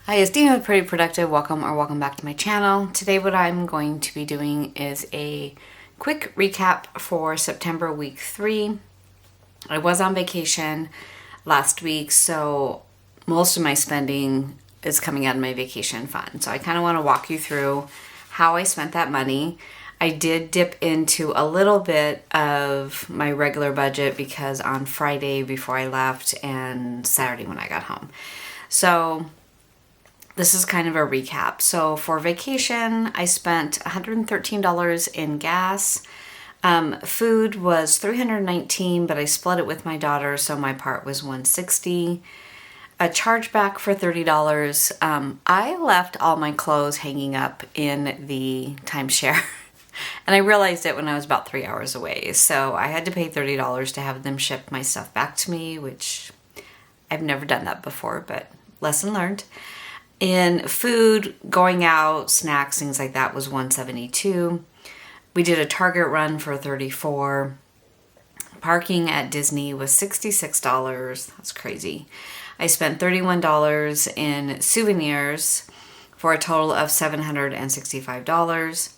Hi, it's Dina with Pretty Productive. Welcome back to my channel. Today what I'm going to be doing is a quick recap for September week 3. I was on vacation last week, so most of my spending is coming out of my vacation fund. So I kind of want to walk you through how I spent that money. I did dip into a little bit of my regular budget because on Friday before I left and Saturday when I got home. So this is kind of a recap. So for vacation, I spent $113 in gas. Food was $319, but I split it with my daughter, so my part was $160. A chargeback for $30. I left all my clothes hanging up in the timeshare. And I realized it when I was about 3 hours away. So I had to pay $30 to have them ship my stuff back to me, which I've never done that before, but lesson learned. In food, going out, snacks, things like that was $172. We did a Target run for $34. Parking at Disney was $66. That's crazy. I spent $31 in souvenirs for a total of $765.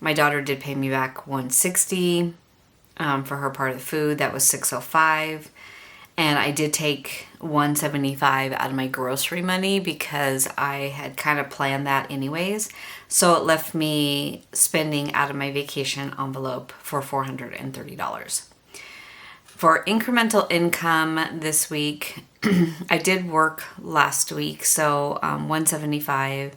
My daughter did pay me back $160 for her part of the food. That was $605. And I did take $175 out of my grocery money because I had kind of planned that anyways. So it left me spending out of my vacation envelope for $430. For incremental income this week, I did work last week, so $175.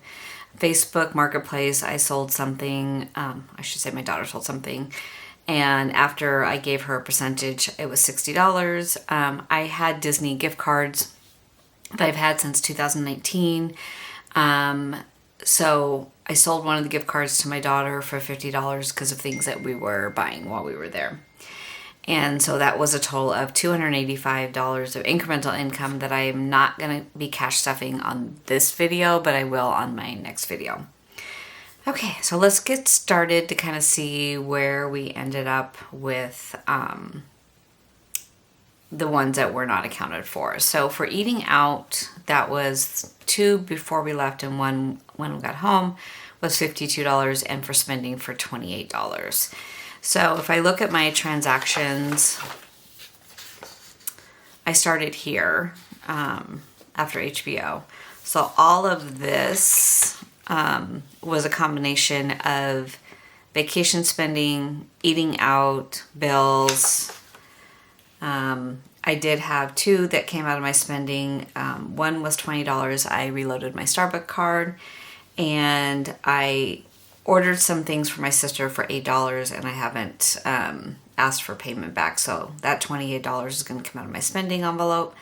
Facebook Marketplace, I sold something. I should say my daughter sold something. And after I gave her a percentage, it was $60. I had Disney gift cards that I've had since 2019. So I sold one of the gift cards to my daughter for $50 because of things that we were buying while we were there. And so that was a total of $285 of incremental income that I am not going to be cash stuffing on this video, but I will on my next video. Okay, so let's get started to kind of see where we ended up with the ones that were not accounted for. So for eating out, that was $2 before we left and $1 when we got home, was $52, and for spending for $28. So if I look at my transactions, I started here after HBO. So all of this was a combination of vacation spending, eating out, bills. I did have 2 that came out of my spending. One was $20. I reloaded my Starbucks card, and I ordered some things for my sister for $8, and I haven't asked for payment back. So that $28 is going to come out of my spending envelope.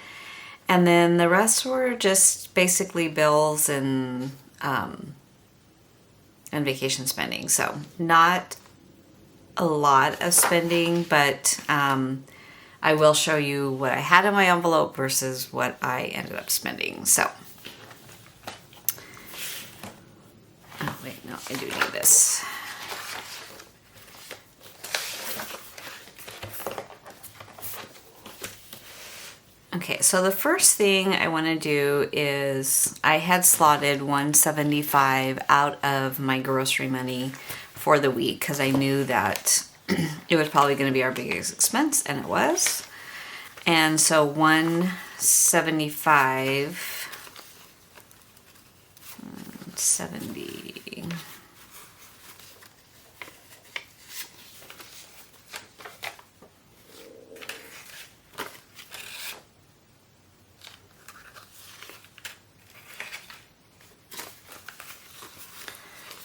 And then the rest were just basically bills and vacation spending. So not a lot of spending, but I will show you what I had in my envelope versus what I ended up spending. So, oh wait, no, I do need this. Okay, so the first thing I want to do is I had slotted $175 out of my grocery money for the week because I knew that it was probably going to be our biggest expense, and it was. And so $175, 70.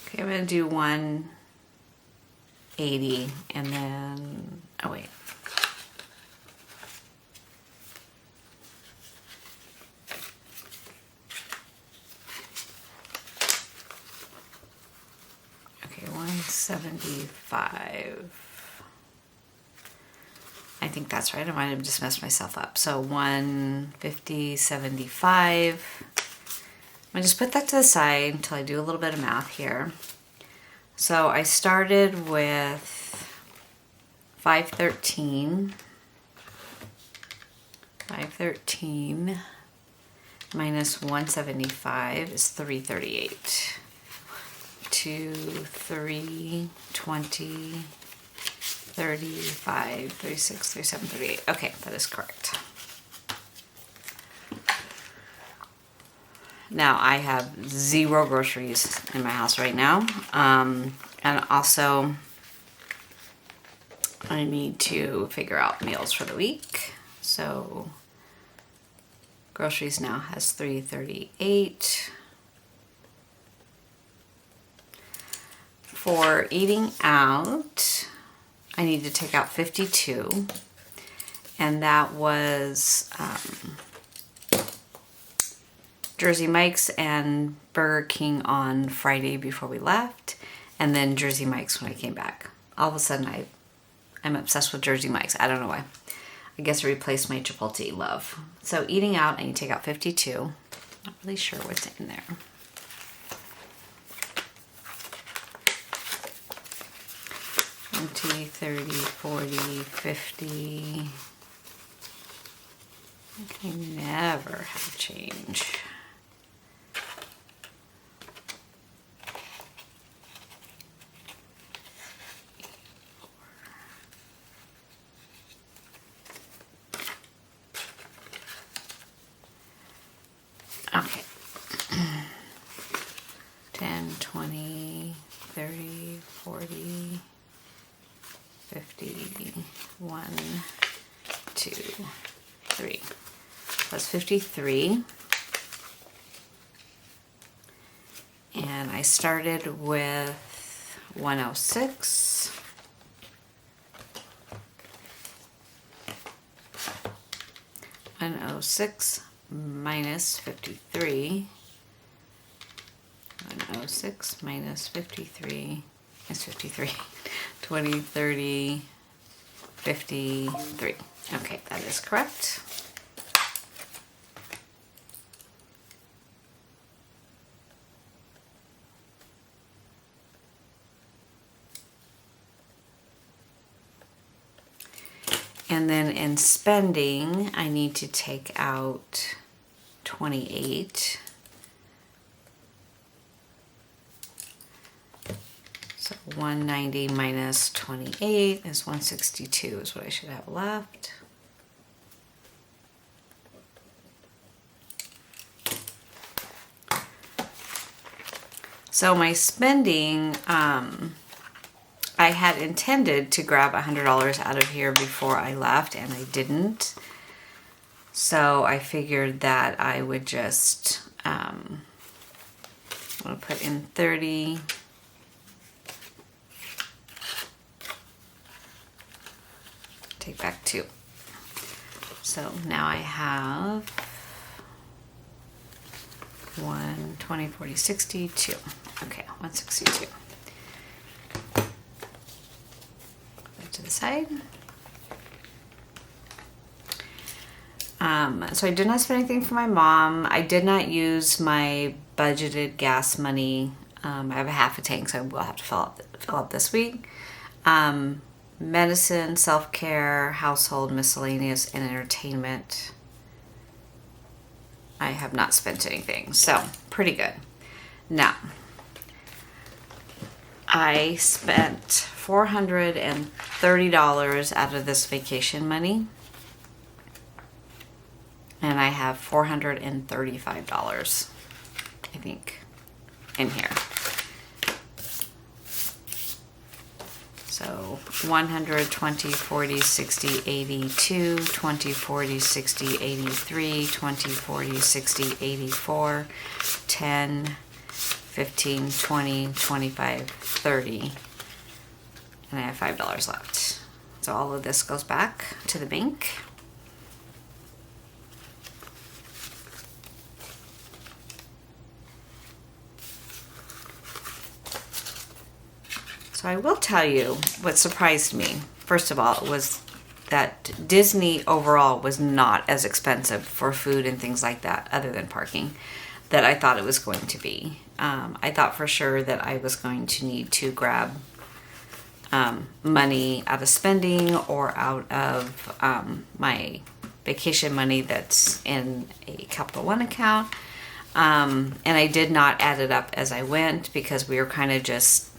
Okay, I'm going to do 180 and then, oh wait. Okay, 175. I think that's right. I might have just messed myself up. So 150, 75. I'm going to just put that to the side until I do a little bit of math here. So I started with 513. minus 175 is 338. 2, 3, 20, 35, 36, 37, 38. Okay, that is correct. Now I have 0 groceries in my house right now. And also I need to figure out meals for the week. So groceries now has 338. For eating out, I need to take out 52, and that was Jersey Mike's and Burger King on Friday before we left, and then Jersey Mike's when I came back. All of a sudden, I'm obsessed with Jersey Mike's. I don't know why. I guess I replaced my Chipotle love. So eating out, I need to take out 52. Not really sure what's in there. 20, 30, 40, 50. I can never have change. Okay. 10, 20, 30, 40, 50, 1, 2, 3. That's 53. And I started with 106. Minus 53. 106 minus 53 is 53. 20, 30, 53. Okay, that is correct. And then in spending, I need to take out 28. So 190 minus 28 is 162 is what I should have left. So my spending, I had intended to grab $100 out of here before I left, and I didn't. So I figured that I would just, I'm going to put in 30. Take back 2. So now I have 1, 20, 40, 60, 2. Okay, 162. To the side. So I did not spend anything for my mom. I did not use my budgeted gas money. I have a half a tank, so I will have to fill up this week. Medicine, self-care, household, miscellaneous, and entertainment. I have not spent anything, so pretty good. Now, I spent $430 out of this vacation money, and I have $435, I think, in here. So 100, 20, 40, 60, 82, 20, 40, 60, 83, 20, 40, 60, 84, 10, 15, 20, 25, 30, and I have $5 left. So all of this goes back to the bank. So I will tell you what surprised me. First of all, was that Disney overall was not as expensive for food and things like that, other than parking, that I thought it was going to be. I thought for sure that I was going to need to grab money out of spending or out of my vacation money that's in a Capital One account. And I did not add it up as I went because we were kind of just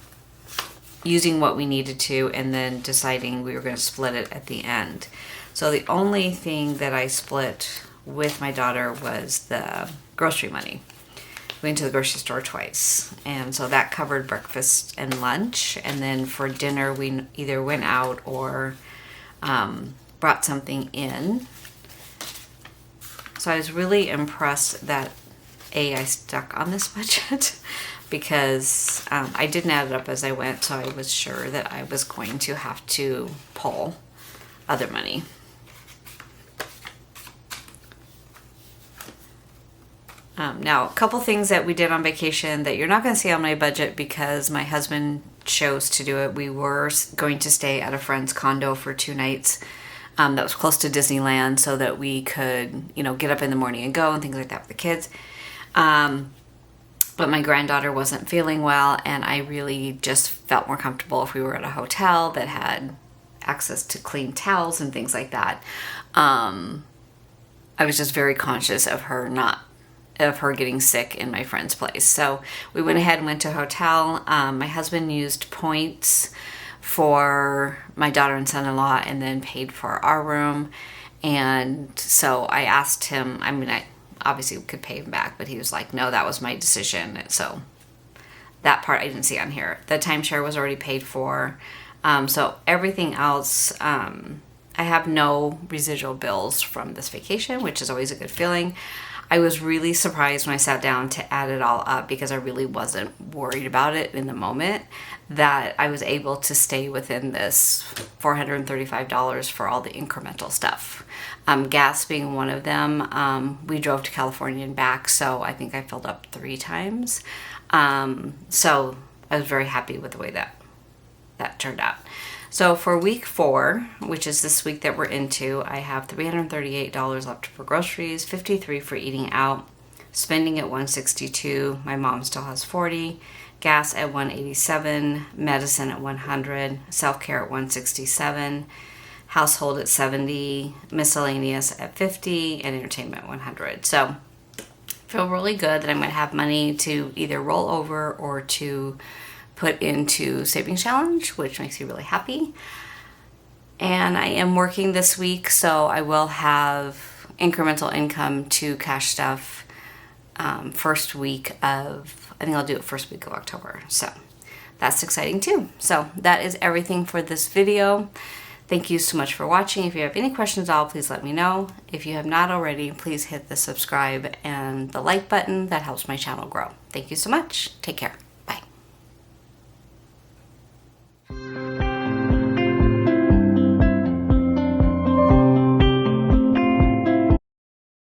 using what we needed to and then deciding we were going to split it at the end. So the only thing that I split with my daughter was the grocery money. We went to the grocery store twice, and so that covered breakfast and lunch, and then for dinner we either went out or brought something in. So I was really impressed that I stuck on this budget because I didn't add it up as I went, so I was sure that I was going to have to pull other money. Now, a couple things that we did on vacation that you're not going to see on my budget because my husband chose to do it. We were going to stay at a friend's condo for 2 nights that was close to Disneyland so that we could, you know, get up in the morning and go and things like that with the kids. But my granddaughter wasn't feeling well, and I really just felt more comfortable if we were at a hotel that had access to clean towels and things like that. I was just very conscious of her getting sick in my friend's place. So we went ahead and went to a hotel. My husband used points for my daughter and son-in-law and then paid for our room. And so I asked him, I obviously could pay him back, but he was like, no, that was my decision. So that part I didn't see on here. The timeshare was already paid for. So everything else, I have no residual bills from this vacation, which is always a good feeling. I was really surprised when I sat down to add it all up because I really wasn't worried about it in the moment, that I was able to stay within this $435 for all the incremental stuff. Gas being one of them. We drove to California and back, so I think I filled up 3 times. So I was very happy with the way that turned out. So for week 4, which is this week that we're into, I have $338 left for groceries, $53 for eating out, spending at $162. My mom still has $40, gas at $187, medicine at $100, self-care at $167, household at $70, miscellaneous at $50, and entertainment $100. So I feel really good that I'm going to have money to either roll over or to put into savings challenge, which makes me really happy. And I am working this week, so I will have incremental income to cash stuff first week of, I think I'll do it first week of October. So that's exciting too. So that is everything for this video. Thank you so much for watching. If you have any questions at all, please let me know. If you have not already, please hit the subscribe and the like button. That helps my channel grow. Thank you so much. Take care.